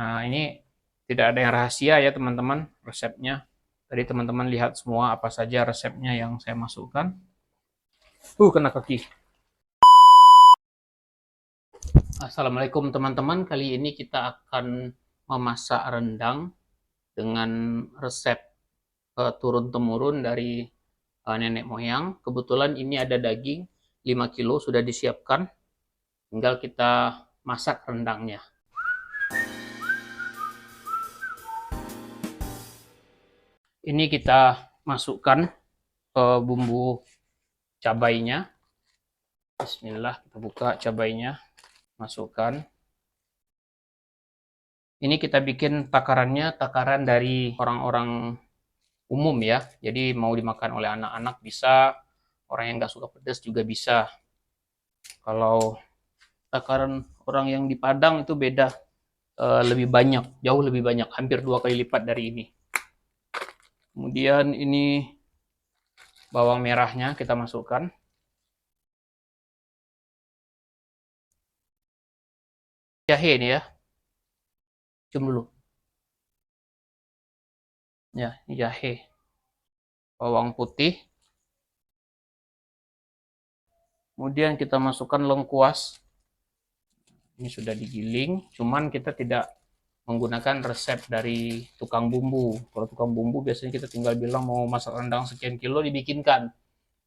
Nah, ini tidak ada yang rahasia ya teman-teman resepnya. Tadi teman-teman lihat semua apa saja resepnya yang saya masukkan. Kena kaki. Assalamualaikum teman-teman. Kali ini kita akan memasak rendang dengan resep turun-temurun dari nenek moyang. Kebetulan ini ada daging 5 kilo sudah disiapkan. Tinggal kita masak rendangnya. Ini kita masukkan bumbu cabainya. Bismillah, kita buka cabainya, masukkan. Ini kita bikin takarannya takaran dari orang-orang umum ya. Jadi mau dimakan oleh anak-anak bisa, orang yang nggak suka pedas juga bisa. Kalau takaran orang yang di Padang itu beda, lebih banyak, jauh lebih banyak, hampir 2 kali lipat dari ini. Kemudian ini bawang merahnya kita masukkan. Jahe ini ya, cium dulu. Ya, ini jahe. Bawang putih. Kemudian kita masukkan lengkuas. Ini sudah digiling, cuman kita tidak menggunakan resep dari tukang bumbu. Kalau tukang bumbu biasanya kita tinggal bilang mau masak rendang sekian kilo dibikinkan.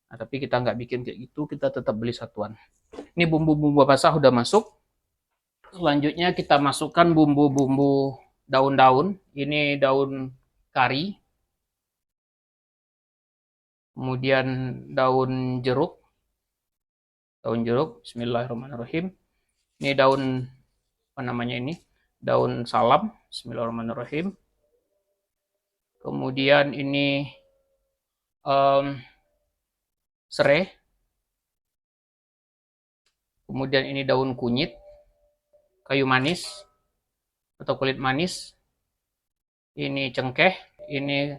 Nah, tapi kita nggak bikin kayak gitu, kita tetap beli satuan. Ini bumbu-bumbu basah udah masuk. Selanjutnya kita masukkan bumbu-bumbu daun-daun. Ini daun kari, kemudian daun jeruk, Bismillahirrahmanirrahim. Ini daun apa namanya ini? Daun salam, Bismillahirrahmanirrahim. Kemudian ini serai. Kemudian ini daun kunyit, kayu manis atau kulit manis. Ini cengkeh, ini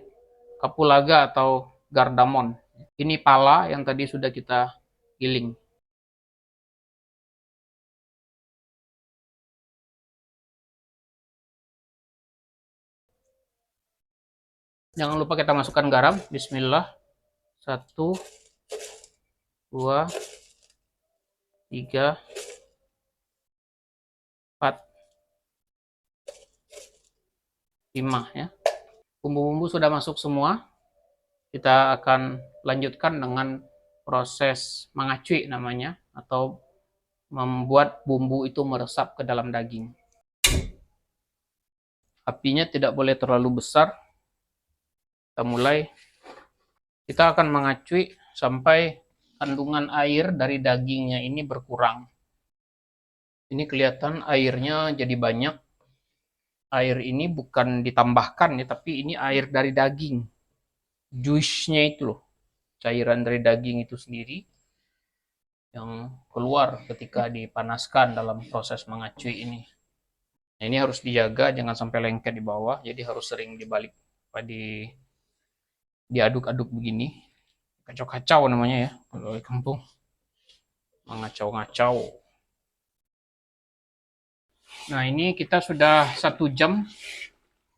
kapulaga atau gardamon. Ini pala yang tadi sudah kita giling. Jangan lupa kita masukkan garam. Bismillah. 1, 2, 3, 4, 5 ya. Bumbu-bumbu sudah masuk semua. Kita akan lanjutkan dengan proses mengacui namanya, atau membuat bumbu itu meresap ke dalam daging. Apinya tidak boleh terlalu besar. Kita mulai. Kita akan mengacui sampai kandungan air dari dagingnya ini berkurang. Ini kelihatan airnya jadi banyak. Air ini bukan ditambahkan ya, tapi ini air dari daging. Juice-nya itu loh. Cairan dari daging itu sendiri yang keluar ketika dipanaskan dalam proses mengacui ini. Nah, ini harus dijaga jangan sampai lengket di bawah, jadi harus sering dibalik, diaduk-aduk begini. Kacau-kacau namanya ya kalau di kampung. Mengacau-ngacau. Nah, ini kita sudah 1 jam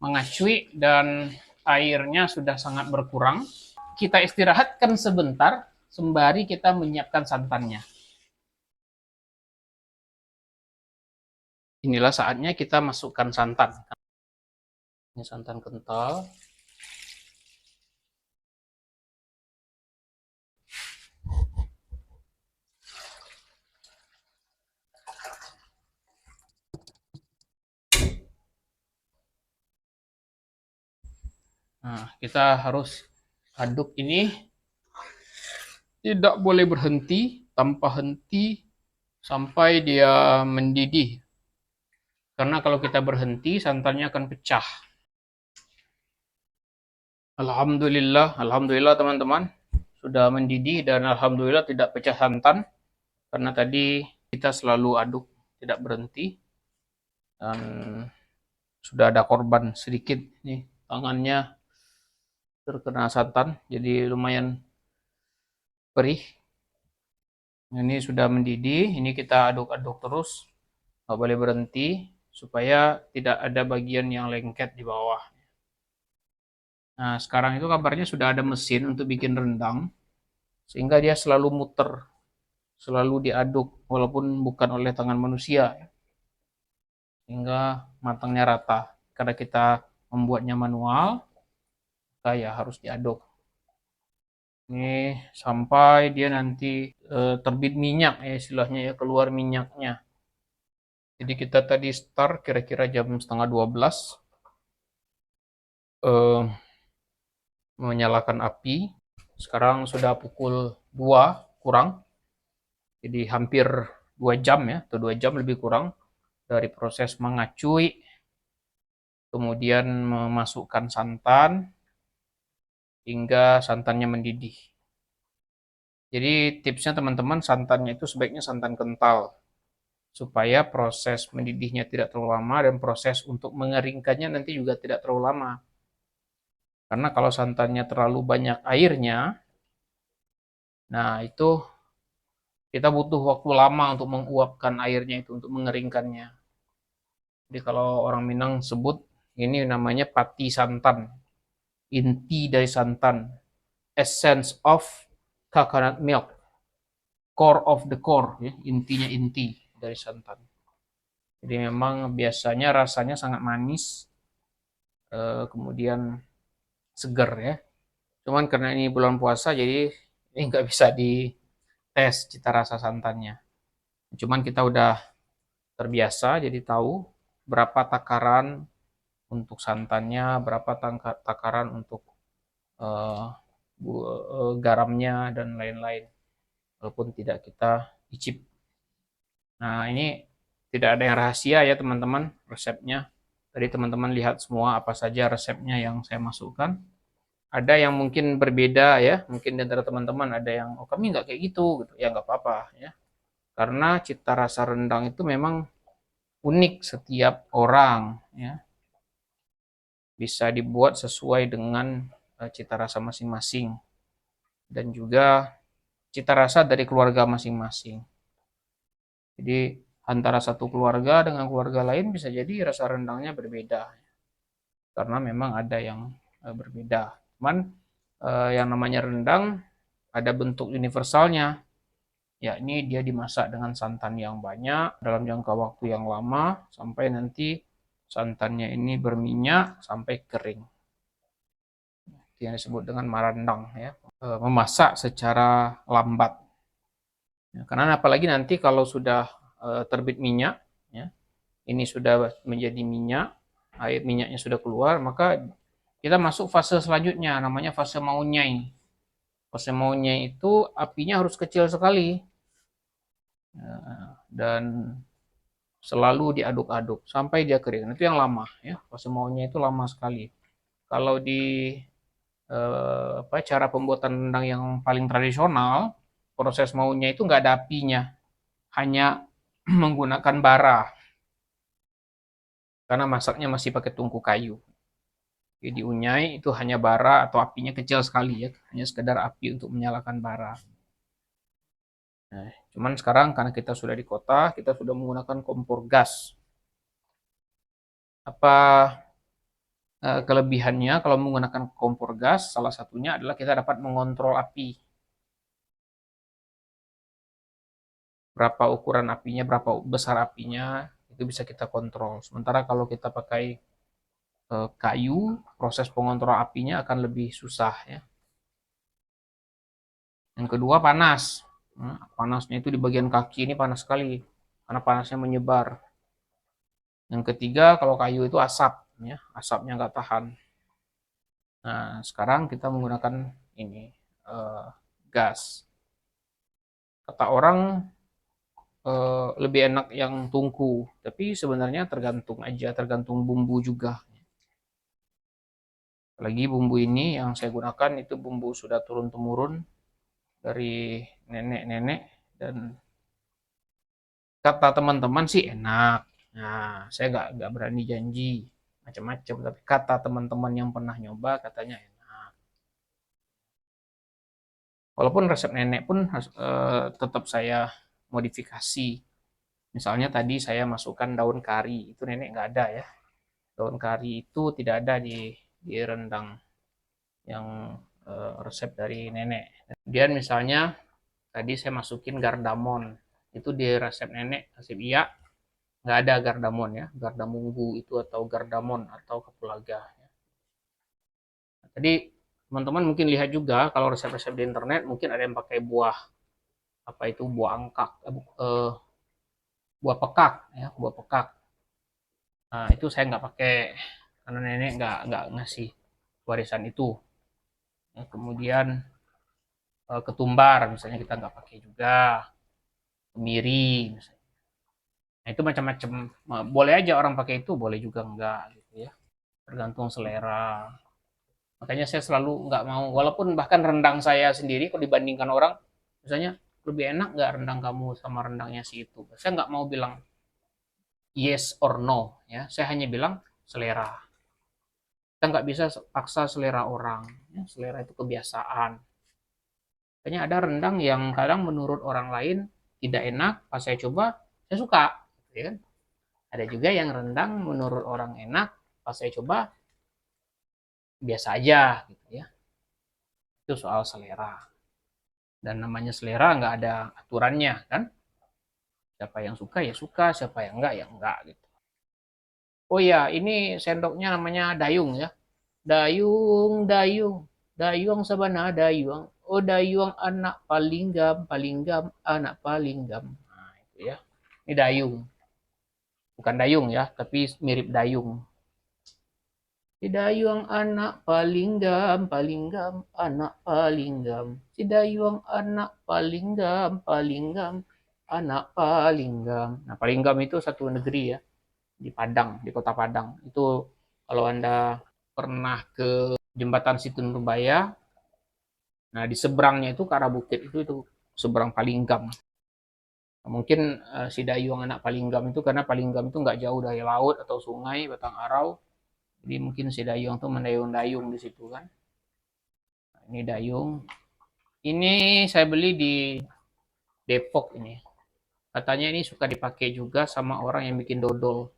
mengacui dan airnya sudah sangat berkurang. Kita istirahatkan sebentar sembari kita menyiapkan santannya. Inilah saatnya kita masukkan santan. Ini santan kental. Nah, kita harus aduk ini, tidak boleh berhenti, tanpa henti sampai dia mendidih. Karena kalau kita berhenti, santannya akan pecah. Alhamdulillah teman-teman, sudah mendidih dan alhamdulillah tidak pecah santan. Karena tadi kita selalu aduk, tidak berhenti. Dan sudah ada korban sedikit nih, tangannya terkena santan, jadi lumayan perih. Ini sudah mendidih, ini kita aduk-aduk terus, nggak boleh berhenti supaya tidak ada bagian yang lengket di bawah. Nah, sekarang itu kabarnya sudah ada mesin untuk bikin rendang, sehingga dia selalu muter, selalu diaduk, walaupun bukan oleh tangan manusia, sehingga matangnya rata. Karena kita membuatnya manual, ya harus diaduk. Ini sampai dia nanti terbit minyak ya istilahnya ya, keluar minyaknya. Jadi kita tadi start kira-kira jam setengah 12 eh, menyalakan api. Sekarang sudah pukul 2 kurang. Jadi hampir 2 jam ya, atau 2 jam lebih kurang dari proses mengacui, kemudian memasukkan santan hingga santannya mendidih. Jadi tipsnya teman-teman, santannya itu sebaiknya santan kental supaya proses mendidihnya tidak terlalu lama dan proses untuk mengeringkannya nanti juga tidak terlalu lama. Karena kalau santannya terlalu banyak airnya, nah itu kita butuh waktu lama untuk menguapkan airnya itu, untuk mengeringkannya. Jadi kalau orang Minang sebut ini namanya pati santan, inti dari santan, essence of coconut milk, core of the core, ya, intinya inti dari santan. Jadi memang biasanya rasanya sangat manis, kemudian seger ya. Cuman karena ini bulan puasa jadi ini nggak bisa dites cita rasa santannya. Cuman kita udah terbiasa jadi tahu berapa takaran untuk santannya, berapa takaran untuk eh, garamnya dan lain-lain. Walaupun tidak kita icip. Nah, ini tidak ada yang rahasia ya teman-teman resepnya. Tadi teman-teman lihat semua apa saja resepnya yang saya masukkan. Ada yang mungkin berbeda ya, mungkin di antara teman-teman ada yang, oh kami nggak kayak gitu, ya nggak apa-apa ya. Karena cita rasa rendang itu memang unik setiap orang ya. Bisa dibuat sesuai dengan cita rasa masing-masing dan juga cita rasa dari keluarga masing-masing. Jadi antara satu keluarga dengan keluarga lain bisa jadi rasa rendangnya berbeda karena memang ada yang berbeda. Cuman yang namanya rendang ada bentuk universalnya, yakni dia dimasak dengan santan yang banyak dalam jangka waktu yang lama sampai nanti santannya ini berminyak sampai kering. Yang disebut dengan marandang ya, memasak secara lambat. Ya, karena apalagi nanti kalau sudah terbit minyak, ya, ini sudah menjadi minyak, air minyaknya sudah keluar, maka kita masuk fase selanjutnya, namanya fase maunyai. Fase maunyai itu apinya harus kecil sekali dan selalu diaduk-aduk sampai dia kering. Itu yang lama, ya. Fase maunyai itu lama sekali. Kalau di cara pembuatan rendang yang paling tradisional, proses maunya itu nggak ada apinya, hanya menggunakan bara, karena masaknya masih pakai tungku kayu. Jadi diunyai itu hanya bara atau apinya kecil sekali ya, hanya sekedar api untuk menyalakan bara. Nah, cuman sekarang karena kita sudah di kota, kita sudah menggunakan kompor gas. Apa kelebihannya kalau menggunakan kompor gas? Salah satunya adalah kita dapat mengontrol api. Berapa ukuran apinya, berapa besar apinya, itu bisa kita kontrol. Sementara kalau kita pakai kayu, proses pengontrol apinya akan lebih susah ya. Yang kedua panas. Nah, panasnya itu di bagian kaki ini panas sekali karena panasnya menyebar. Yang ketiga kalau kayu itu asap ya, asapnya nggak tahan. Nah, sekarang kita menggunakan ini eh, gas. Kata orang lebih enak yang tungku, tapi sebenarnya tergantung aja, tergantung bumbu juga. Lagi bumbu ini yang saya gunakan itu bumbu sudah turun-temurun dari nenek-nenek dan kata teman-teman sih enak. Nah, saya nggak berani janji macam-macam, tapi kata teman-teman yang pernah nyoba katanya enak. Walaupun resep nenek pun tetap saya modifikasi Misalnya tadi saya masukkan daun kari, itu nenek nggak ada ya. Daun kari itu tidak ada di rendang yang resep dari nenek. Kemudian misalnya tadi saya masukin gardamon, itu di resep nenek, resep iya, nggak ada gardamon ya, gardamunggu itu atau gardamon atau kapulaga. Jadi teman-teman mungkin lihat juga kalau resep-resep di internet mungkin ada yang pakai buah apa itu buah angkak, buah pekak ya, buah pekak. Nah, itu saya nggak pakai karena nenek nggak ngasih warisan itu. Ya, kemudian ketumbar misalnya kita nggak pakai juga, kemiri misalnya. Nah, itu macam-macam. Boleh aja orang pakai itu, boleh juga enggak gitu ya. Tergantung selera. Makanya saya selalu nggak mau, walaupun bahkan rendang saya sendiri kalau dibandingkan orang, misalnya lebih enak nggak rendang kamu sama rendangnya si itu. Saya nggak mau bilang yes or no ya. Saya hanya bilang selera. Kita nggak bisa paksa selera orang. Ya. Selera itu kebiasaan. Makanya ada rendang yang kadang menurut orang lain tidak enak, pas saya coba, saya suka. Gitu ya. Ada juga yang rendang menurut orang enak, pas saya coba biasa aja gitu ya. Itu soal selera. Dan namanya selera nggak ada aturannya kan. Siapa yang suka ya suka, siapa yang enggak ya enggak gitu. Oh ya, ini sendoknya namanya dayung ya. Dayung, dayung, dayung sabana dayung. Oh dayung anak paling gam, anak paling gam. Nah, itu ya. Ini dayung. Bukan dayung ya, tapi mirip dayung. Si dayung anak paling gam, anak paling gam. Si dayung anak paling gam, anak paling gam. Nah, paling gam itu satu negeri ya, di Padang, di kota Padang. Itu kalau Anda pernah ke jembatan Situ Nurbaya, nah di seberangnya itu ke arah bukit itu seberang Palinggam. Nah, mungkin si dayung anak Palinggam itu karena Palinggam itu nggak jauh dari laut atau sungai Batang Arau, jadi mungkin si dayung tuh mendayung-dayung di situ kan. Nah, ini dayung. Ini saya beli di Depok ini. Katanya ini suka dipakai juga sama orang yang bikin dodol.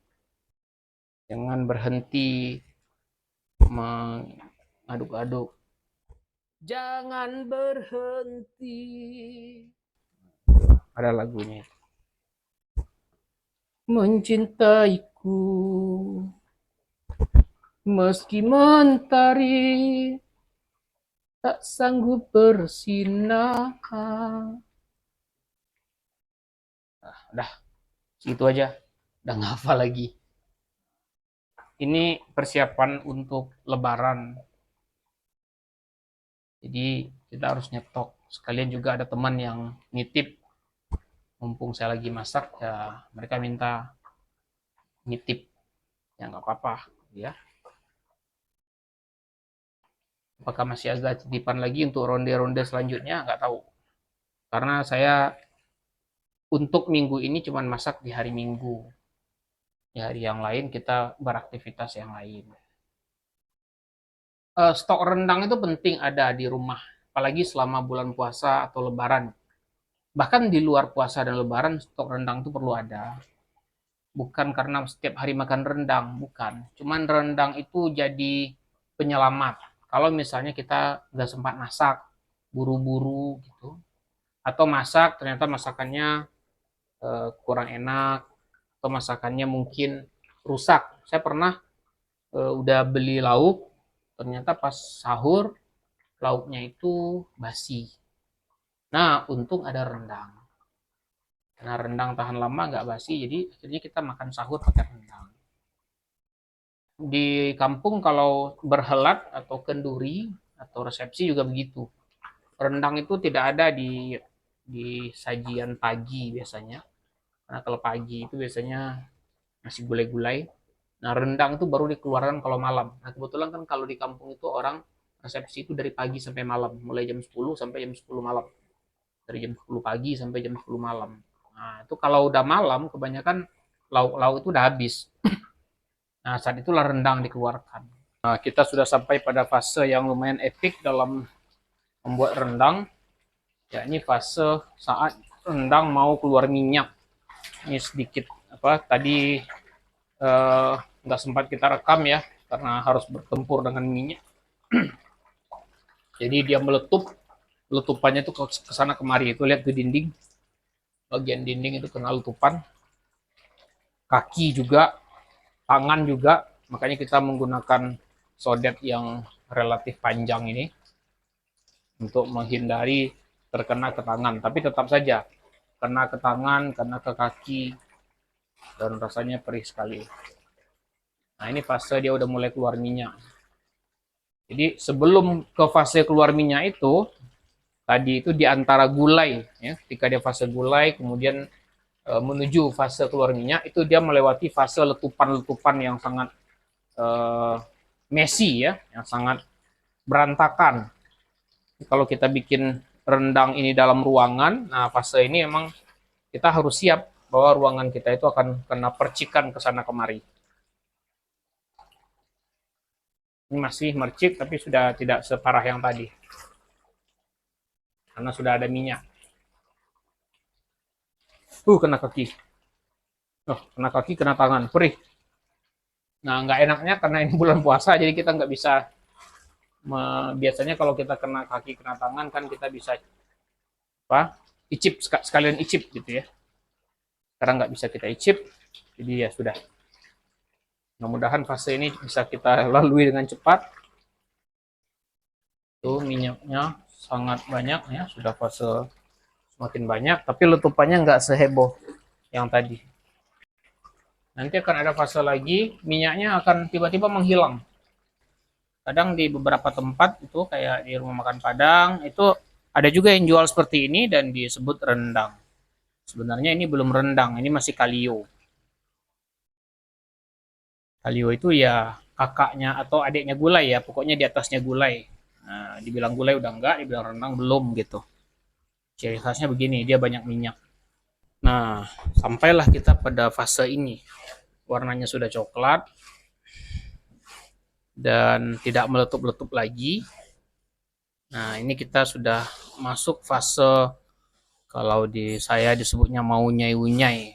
Jangan berhenti mengaduk-aduk. Jangan berhenti. Ada lagunya. Mencintaiku meski mentari tak sanggup bersinar. Udah, segitu aja. Udah ngafal lagi. Ini persiapan untuk lebaran. Jadi kita harus nyetok. Sekalian juga ada teman yang nitip. Mumpung saya lagi masak, ya mereka minta nitip. Ya nggak apa-apa. Ya. Apakah masih agak titipan lagi untuk ronde-ronde selanjutnya? Nggak tahu. Karena saya untuk minggu ini cuma masak di hari Minggu. Di hari yang lain kita beraktivitas yang lain. Stok rendang itu penting ada di rumah, apalagi selama bulan puasa atau lebaran. Bahkan di luar puasa dan lebaran, stok rendang itu perlu ada. Bukan karena setiap hari makan rendang, bukan. Cuman rendang itu jadi penyelamat. Kalau misalnya kita nggak sempat masak, buru-buru gitu, atau masak ternyata masakannya kurang enak, atau masakannya mungkin rusak. Saya pernah udah beli lauk, ternyata pas sahur lauknya itu basi. Nah, untung ada rendang. Karena rendang tahan lama nggak basi, jadi akhirnya kita makan sahur pakai rendang. Di kampung kalau berhelat atau kenduri atau resepsi juga begitu. Rendang itu tidak ada di sajian pagi biasanya. Karena kalau pagi itu biasanya nasi gulai-gulai. Nah, rendang itu baru dikeluarkan kalau malam. Nah, kebetulan kan kalau di kampung itu orang resepsi itu dari pagi sampai malam, mulai jam 10 sampai jam 10 malam. Dari jam 10 pagi sampai jam 10 malam. Nah, itu kalau udah malam kebanyakan lauk-lauk itu udah habis. Nah, saat itulah rendang dikeluarkan. Nah, kita sudah sampai pada fase yang lumayan epik dalam membuat rendang. Ya, ini fase saat rendang mau keluar minyak. Ini sedikit apa tadi nggak sempat kita rekam ya karena harus bertempur dengan minyak. Jadi dia meletup, letupannya itu ke sana kemari. Itu lihat di dinding, bagian dinding itu kena letupan. Kaki juga, tangan juga. Makanya kita menggunakan sodet yang relatif panjang ini untuk menghindari terkena ke tangan. Tapi tetap saja kena ke tangan, kena ke kaki, dan rasanya perih sekali. Nah ini fase dia udah mulai keluar minyak. Jadi sebelum ke fase keluar minyak itu, tadi itu di antara gulai, ya, ketika dia fase gulai, kemudian menuju fase keluar minyak, itu dia melewati fase letupan-letupan yang sangat messy ya, yang sangat berantakan. Kalau kita bikin rendang ini dalam ruangan, nah fase ini emang kita harus siap bahwa ruangan kita itu akan kena percikan ke sana kemari. Ini masih mercik tapi sudah tidak separah yang tadi. Karena sudah ada minyak. Kena kaki. Kena kaki, kena tangan, perih. Nah, nggak enaknya karena ini bulan puasa, jadi kita nggak bisa. Biasanya kalau kita kena kaki, kena tangan, kan kita bisa apa? Icip, sekalian icip gitu ya. Sekarang nggak bisa kita icip, jadi ya sudah. Mudah-mudahan fase ini bisa kita lalui dengan cepat. Tuh minyaknya sangat banyak ya, sudah fase semakin banyak, tapi letupannya nggak seheboh yang tadi. Nanti akan ada fase lagi, minyaknya akan tiba-tiba menghilang. Kadang di beberapa tempat itu kayak di rumah makan Padang, itu ada juga yang jual seperti ini dan disebut rendang. Sebenarnya ini belum rendang, ini masih kalio. Kalio itu ya kakaknya atau adiknya gulai ya, pokoknya di atasnya gulai. Nah, dibilang gulai udah enggak, dibilang rendang belum gitu. Ciri khasnya begini, dia banyak minyak. Nah, sampailah kita pada fase ini. Warnanya sudah coklat dan tidak meletup-letup lagi. Nah, ini kita sudah masuk fase, kalau di saya disebutnya mau nyai-unyai.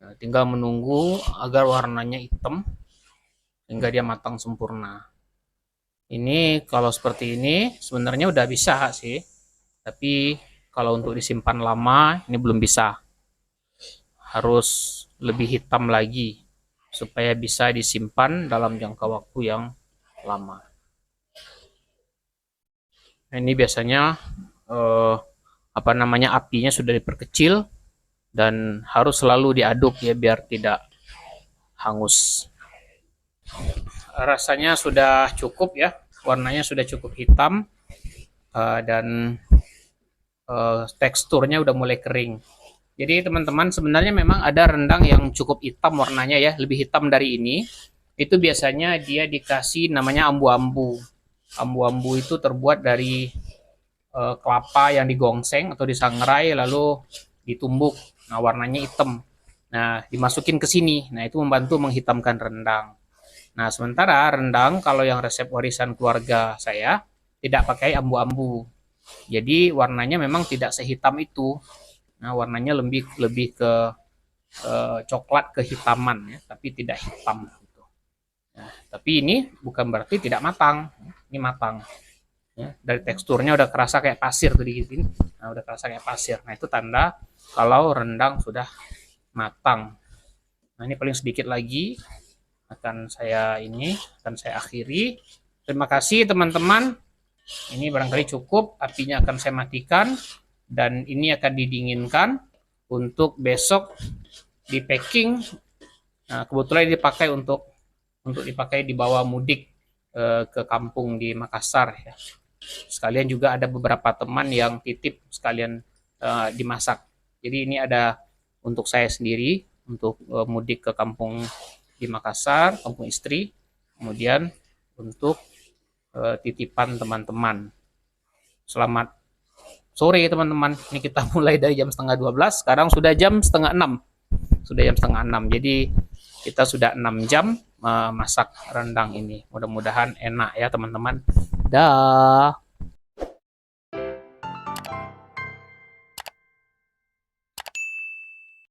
Nah, tinggal menunggu agar warnanya hitam hingga dia matang sempurna. Ini kalau seperti ini sebenarnya udah bisa sih, tapi kalau untuk disimpan lama ini belum bisa. Harus lebih hitam lagi supaya bisa disimpan dalam jangka waktu yang lama. Nah, ini biasanya apinya sudah diperkecil dan harus selalu diaduk ya biar tidak hangus. Rasanya sudah cukup ya, warnanya sudah cukup hitam dan teksturnya udah mulai kering. Jadi teman-teman sebenarnya memang ada rendang yang cukup hitam warnanya ya, lebih hitam dari ini. Itu biasanya dia dikasih namanya ambu-ambu. Ambu-ambu itu terbuat dari kelapa yang digongseng atau disangrai lalu ditumbuk. Nah, warnanya hitam. Nah, dimasukin ke sini. Nah, itu membantu menghitamkan rendang. Nah, sementara rendang kalau yang resep warisan keluarga saya tidak pakai ambu-ambu. Jadi warnanya memang tidak sehitam itu. Nah, warnanya lebih ke coklat kehitaman ya, tapi tidak hitam. Nah, tapi ini bukan berarti tidak matang. Ini matang. Ya, dari teksturnya udah kerasa kayak pasir tuh digituin. Nah, udah kerasa kayak pasir. Nah, itu tanda kalau rendang sudah matang. Nah, ini paling sedikit lagi akan saya akhiri. Terima kasih teman-teman. Ini barangkali cukup, apinya akan saya matikan dan ini akan didinginkan untuk besok di packing. Nah, kebetulan dipakai untuk dipakai dibawa mudik ke kampung di Makassar ya. Sekalian juga ada beberapa teman yang titip sekalian dimasak. Jadi ini ada untuk saya sendiri untuk mudik ke kampung di Makassar, kampung istri. Kemudian untuk titipan teman-teman. Selamat sore teman-teman. Ini kita mulai dari jam setengah 12. Sekarang sudah jam setengah 6. Sudah jam setengah 6. Jadi kita sudah 6 jam masak rendang ini. Mudah-mudahan enak ya teman-teman. Dah.